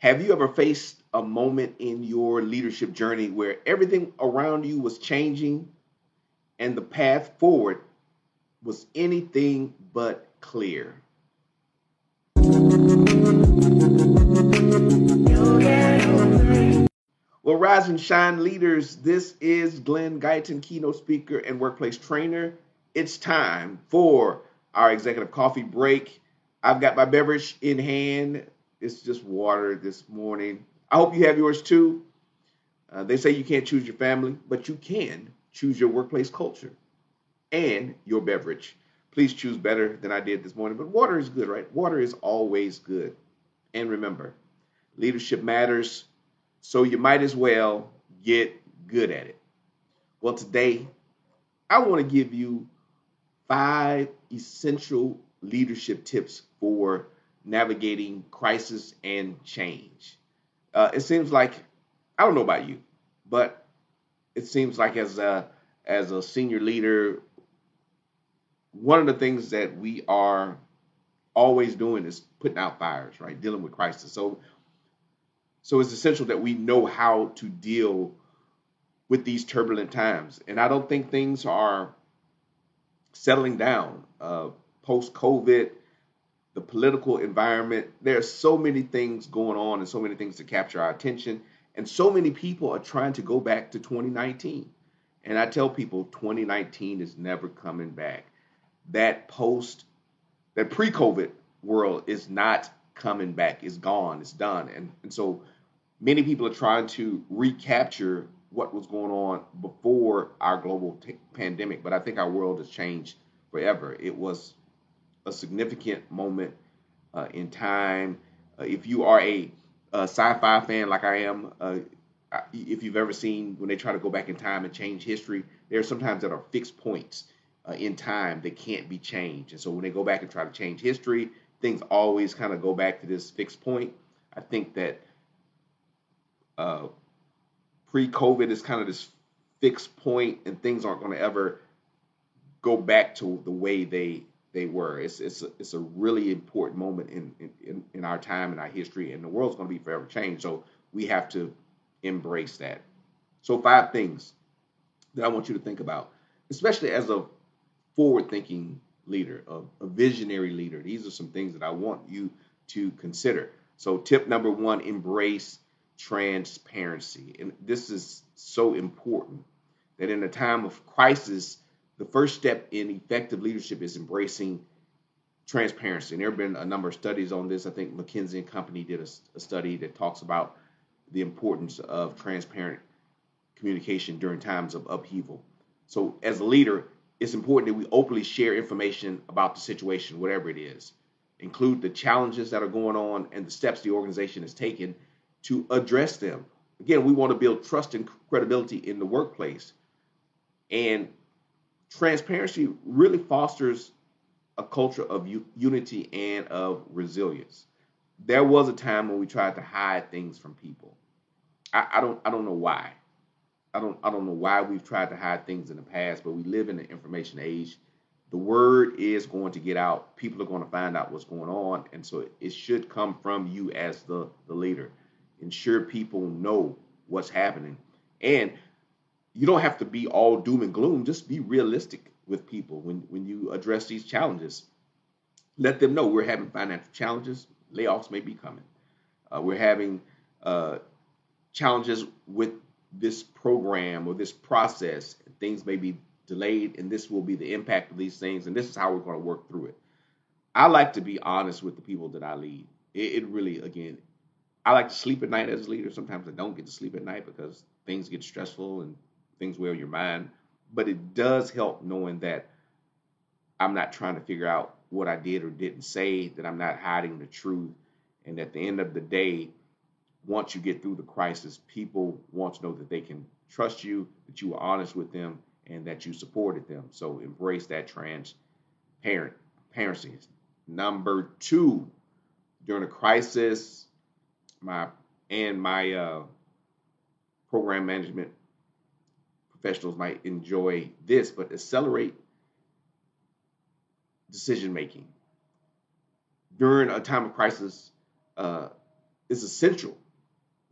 Have you ever faced a moment in your leadership journey where everything around you was changing and the path forward was anything but clear? Well, Rise and Shine leaders, this is Glenn Guyton, keynote speaker and workplace trainer. It's time for our executive coffee break. I've got my beverage in hand. It's just water this morning. I hope you have yours too. They say you can't choose your family, but you can choose your workplace culture and your beverage. Please choose better than I did this morning, but water is good, right? Water is always good. And remember, leadership matters, so you might as well get good at it. Well, today, I want to give you 5 essential leadership tips for navigating crisis and change. It seems like, I don't know about you, but it seems like as a senior leader, one of the things that we are always doing is putting out fires, right? Dealing with crisis. So it's essential that we know how to deal with these turbulent times. And I don't think things are settling down post COVID, the political environment. There are so many things going on and so many things to capture our attention. And so many people are trying to go back to 2019. And I tell people 2019 is never coming back. That that pre-COVID world is not coming back. It's gone. It's done. And so many people are trying to recapture what was going on before our global pandemic. But I think our world has changed forever. It was a significant moment in time. If you are a sci-fi fan like I am, if you've ever seen when they try to go back in time and change history, there are sometimes that are fixed points in time that can't be changed. And so when they go back and try to change history, things always kind of go back to this fixed point. I think that uh, pre-COVID is kind of this fixed point, and things aren't going to ever go back to the way they were. It's a really important moment in our time and our history, and the world's going to be forever changed. So we have to embrace that. So 5 things that I want you to think about, especially as a forward-thinking leader, a visionary leader. These are some things that I want you to consider. So tip number 1: embrace transparency. And this is so important that in a time of crisis, the first step in effective leadership is embracing transparency. And there have been a number of studies on this. I think McKinsey and Company did a study that talks about the importance of transparent communication during times of upheaval. So as a leader, it's important that we openly share information about the situation, whatever it is, include the challenges that are going on and the steps the organization has taken to address them. Again, we want to build trust and credibility in the workplace. And transparency really fosters a culture of unity and of resilience. There was a time when we tried to hide things from people. I don't know why. I don't know why we've tried to hide things in the past, but we live in the information age. The word is going to get out. People are going to find out what's going on, and so it should come from you as the leader. Ensure people know what's happening, and you don't have to be all doom and gloom. Just be realistic with people when you address these challenges. Let them know we're having financial challenges. Layoffs may be coming. We're having uh, challenges with this program or this process. Things may be delayed, and this will be the impact of these things, and this is how we're going to work through it. I like to be honest with the people that I lead. It really, again, I like to sleep at night as a leader. Sometimes I don't get to sleep at night because things get stressful and things weigh on your mind. But it does help knowing that I'm not trying to figure out what I did or didn't say, that I'm not hiding the truth. And at the end of the day, once you get through the crisis, people want to know that they can trust you, that you were honest with them, and that you supported them. So embrace that transparency. Number 2, during a crisis, my program management professionals might enjoy this, but accelerate decision making during a time of crisis. Uh, it's essential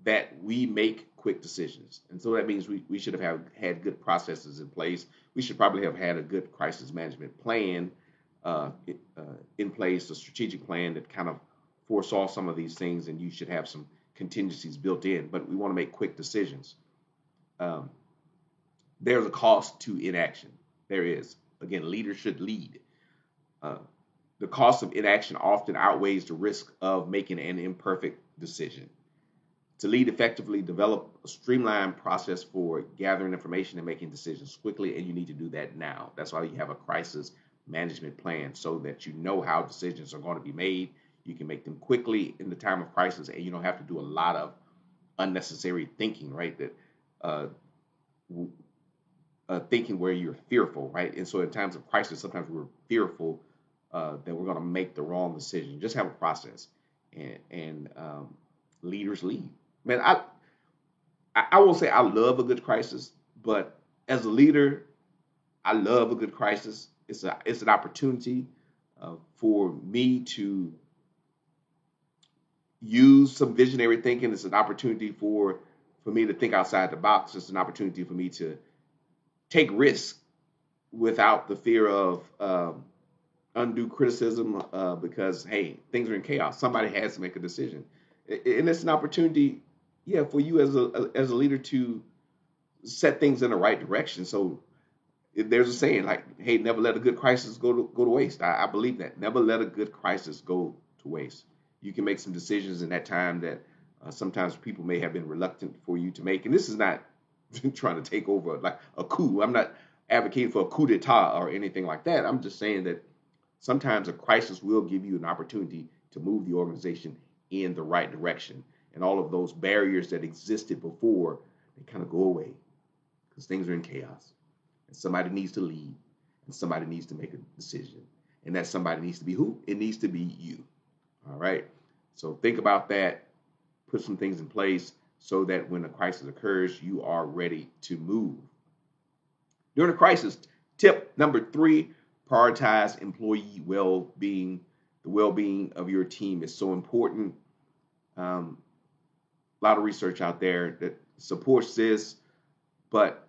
that we make quick decisions. And so that means we should have had good processes in place. We should probably have had a good crisis management plan uh, in place, a strategic plan that kind of foresaw some of these things, and you should have some contingencies built in. But we want to make quick decisions. Um, there's a cost to inaction. There is. Again, leaders should lead. Uh, the cost of inaction often outweighs the risk of making an imperfect decision. To lead effectively, develop a streamlined process for gathering information and making decisions quickly, and you need to do that now. That's why you have a crisis management plan so that you know how decisions are going to be made. You can make them quickly in the time of crisis, and you don't have to do a lot of unnecessary thinking, right? That uh, thinking where you're fearful, right? And so in times of crisis, sometimes we're fearful that we're going to make the wrong decision. Just have a process, and leaders lead. Man, I will say I love a good crisis, but as a leader, I love a good crisis. It's an opportunity for me to use some visionary thinking. It's an opportunity for me to think outside the box. It's an opportunity for me to take risks without the fear of undue criticism because hey, things are in chaos. Somebody has to make a decision, and it's an opportunity, yeah, for you as a leader to set things in the right direction. So there's a saying like, "Hey, never let a good crisis go to waste." I believe that. Never let a good crisis go to waste. You can make some decisions in that time that sometimes people may have been reluctant for you to make. And this is not trying to take over like a coup. I'm not advocating for a coup d'état or anything like that. I'm just saying that sometimes a crisis will give you an opportunity to move the organization in the right direction. And all of those barriers that existed before, they kind of go away because things are in chaos. And somebody needs to lead, and somebody needs to make a decision. And that somebody needs to be who? It needs to be you. All right. So think about that, put some things in place so that when a crisis occurs, you are ready to move. During a crisis, tip number 3, prioritize employee well-being. The well-being of your team is so important. A lot of research out there that supports this, but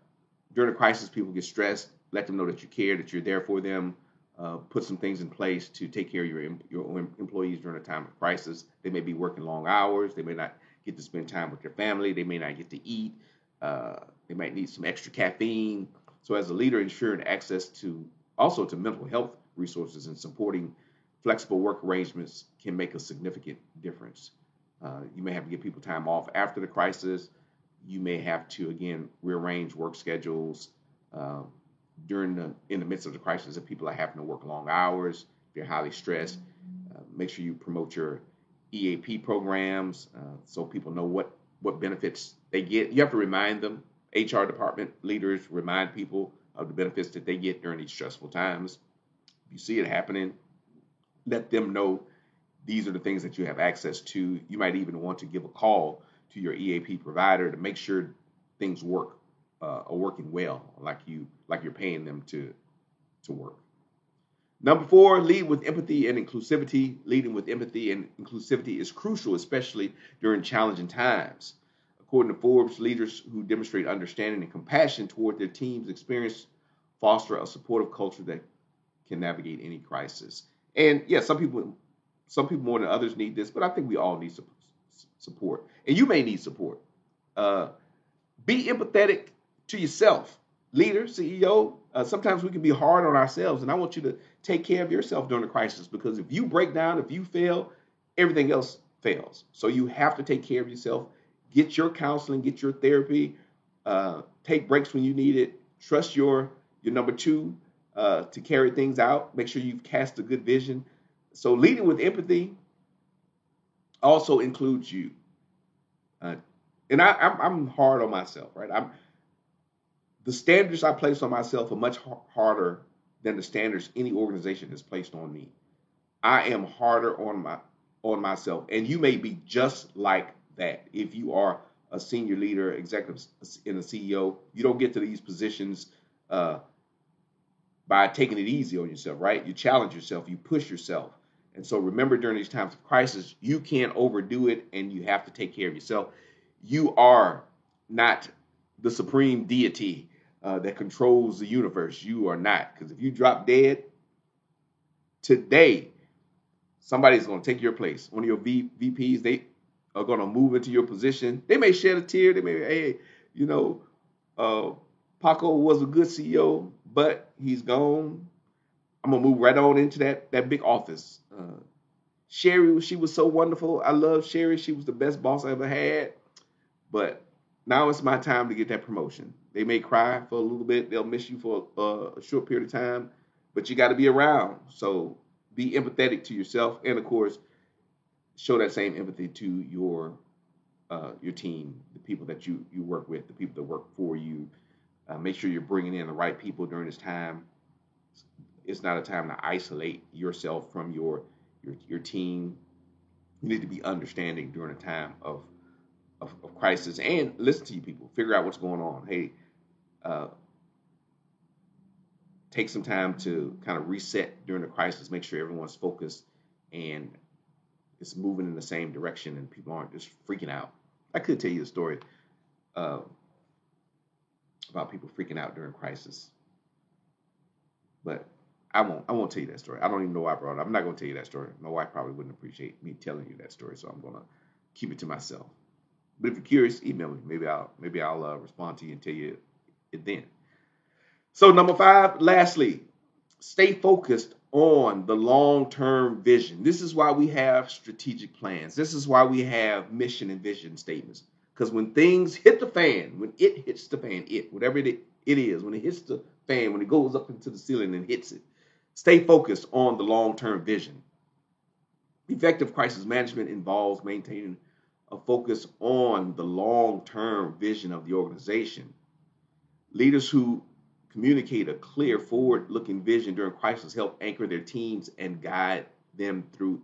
during a crisis, people get stressed. Let them know that you care, that you're there for them. Put some things in place to take care of your employees during a time of crisis. They may be working long hours. They may not get to spend time with their family. They may not get to eat. They might need some extra caffeine. So as a leader, ensuring access to also to mental health resources and supporting flexible work arrangements can make a significant difference. You may have to give people time off after the crisis. You may have to, again, rearrange work schedules uh, in the midst of the crisis if people are having to work long hours, they're highly stressed. Make sure you promote your EAP programs so people know what benefits they get. You have to remind them, HR department leaders remind people of the benefits that they get during these stressful times. If you see it happening, let them know these are the things that you have access to. You might even want to give a call to your EAP provider to make sure things are working well, like you're paying them to work. Number 4, lead with empathy and inclusivity. Leading with empathy and inclusivity is crucial, especially during challenging times. According to Forbes, leaders who demonstrate understanding and compassion toward their team's experience foster a supportive culture that can navigate any crisis. And yeah, some people more than others need this, but I think we all need support. And you may need support. Uh, be empathetic to yourself, leader, CEO. Sometimes we can be hard on ourselves, and I want you to take care of yourself during a crisis because if you break down, if you fail, everything else fails. So you have to take care of yourself. Get your counseling, get your therapy, take breaks when you need it. Trust your number 2 to carry things out. Make sure you've cast a good vision. So leading with empathy also includes you. Uh, and I'm hard on myself, right? The standards I place on myself are much harder than the standards any organization has placed on me. I am harder on myself, and you may be just like that. If you are a senior leader, executive, and a CEO, you don't get to these positions by taking it easy on yourself, right? You challenge yourself, you push yourself, And so remember, during these times of crisis, you can't overdo it and you have to take care of yourself. You are not the supreme deity that controls the universe. You are not. Because if you drop dead today, somebody's going to take your place. One of your VPs, they are going to move into your position. They may shed a tear. They may, hey, you know, uh, Paco was a good CEO, but he's gone. I'm gonna move right on into that big office. Sherry, she was so wonderful. I love Sherry. She was the best boss I ever had. But now it's my time to get that promotion. They may cry for a little bit. They'll miss you for a short period of time, but you got to be around. So be empathetic to yourself, and of course, show that same empathy to your team, the people that you work with, the people that work for you. Make sure you're bringing in the right people during this time. It's not a time to isolate yourself from your team. You need to be understanding during a time of crisis and listen to you people. Figure out what's going on. Hey, uh, take some time to kind of reset during the crisis. Make sure everyone's focused and it's moving in the same direction and people aren't just freaking out. I could tell you a story uh, about people freaking out during crisis, but I won't tell you that story. I don't even know why I brought it up. I'm not going to tell you that story. My wife probably wouldn't appreciate me telling you that story, so I'm going to keep it to myself. But if you're curious, email me. Maybe I'll respond to you and tell you it then. So number 5, lastly, stay focused on the long-term vision. This is why we have strategic plans. This is why we have mission and vision statements. Because when things hit the fan, when it hits the fan, whatever it is, when it hits the fan, when it goes up into the ceiling and hits it, stay focused on the long-term vision. Effective crisis management involves maintaining a focus on the long-term vision of the organization. Leaders who communicate a clear forward-looking vision during crisis help anchor their teams and guide them through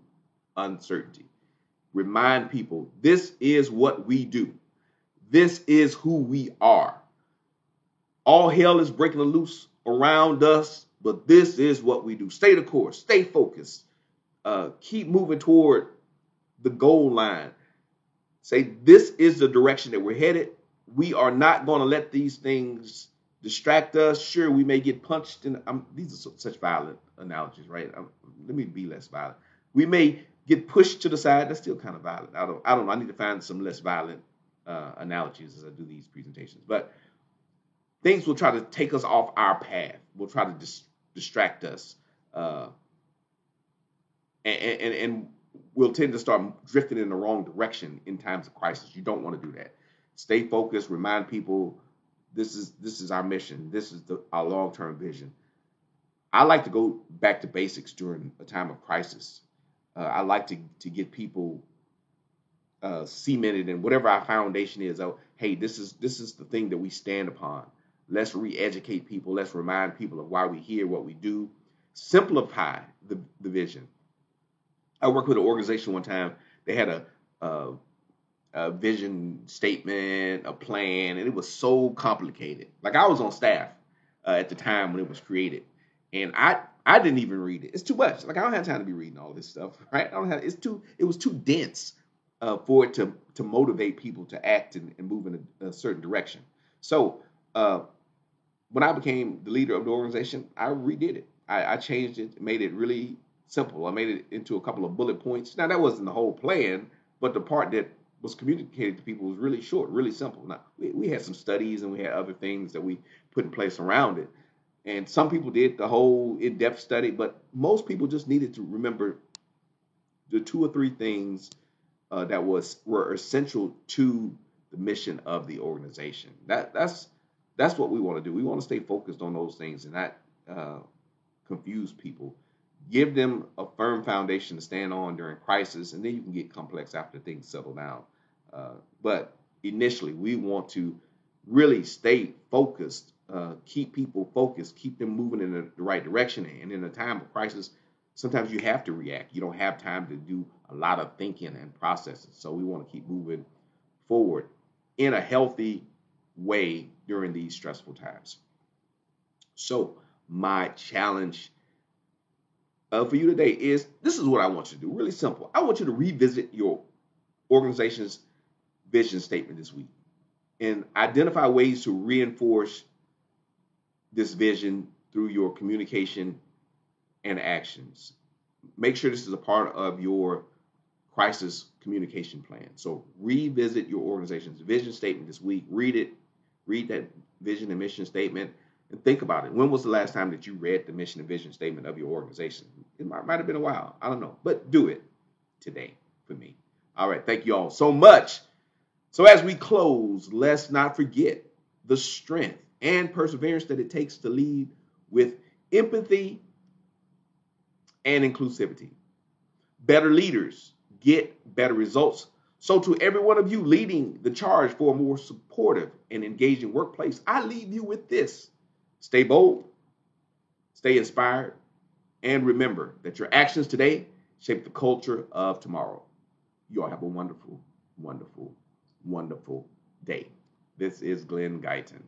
uncertainty. Remind people, this is what we do. This is who we are. All hell is breaking loose around us, but this is what we do. Stay the course. Stay focused. Keep moving toward the goal line. Say, this is the direction that we're headed. We are not going to let these things distract us. Sure, we may get punched in. These are such violent analogies, right? Let me be less violent. We may get pushed to the side. That's still kind of violent. I don't know. I need to find some less violent analogies as I do these presentations. But things will try to take us off our path. Will try to distract us, and we'll tend to start drifting in the wrong direction in times of crisis. You don't want to do that. Stay focused. Remind people this is our mission. This is our long-term vision. I like to go back to basics during a time of crisis. I like to get people cemented in whatever our foundation is. Oh, hey, this is the thing that we stand upon. Let's re-educate people. Let's remind people of why we're here, what we do. Simplify the vision. I worked with an organization one time. They had a vision statement, a plan, and it was so complicated. Like I was on staff at the time when it was created, and I didn't even read it. It's too much. Like I don't have time to be reading all this stuff, right? I don't have. It was too dense for it to motivate people to act and move in a certain direction. So when I became the leader of the organization, I redid it. I changed it, made it really simple. I made it into a couple of bullet points. Now that wasn't the whole plan, but the part that was communicated to people was really short, really simple. Now we had some studies and we had other things that we put in place around it. And some people did the whole in-depth study, but most people just needed to remember the 2 or 3 things that were essential to the mission of the organization. That's what we want to do. We want to stay focused on those things and not confuse people. Give them a firm foundation to stand on during crisis, and then you can get complex after things settle down. But initially, we want to really stay focused, keep people focused, keep them moving in the right direction. And in a time of crisis, sometimes you have to react. You don't have time to do a lot of thinking and processing. So we want to keep moving forward in a healthy way during these stressful times. So my challenge for you today is this is what I want you to do. Really simple. I want you to revisit your organization's vision statement this week and identify ways to reinforce this vision through your communication and actions. Make sure this is a part of your crisis communication plan. So revisit your organization's vision statement this week. Read it. Read that vision and mission statement and think about it. When was the last time that you read the mission and vision statement of your organization? It might have been a while. I don't know. But do it today for me. All right. Thank you all so much. So as we close, let's not forget the strength and perseverance that it takes to lead with empathy and inclusivity. Better leaders get better results. So to every one of you leading the charge for a more supportive and engaging workplace, I leave you with this. Stay bold, stay inspired, and remember that your actions today shape the culture of tomorrow. You all have a wonderful, wonderful, wonderful day. This is Glenn Guyton.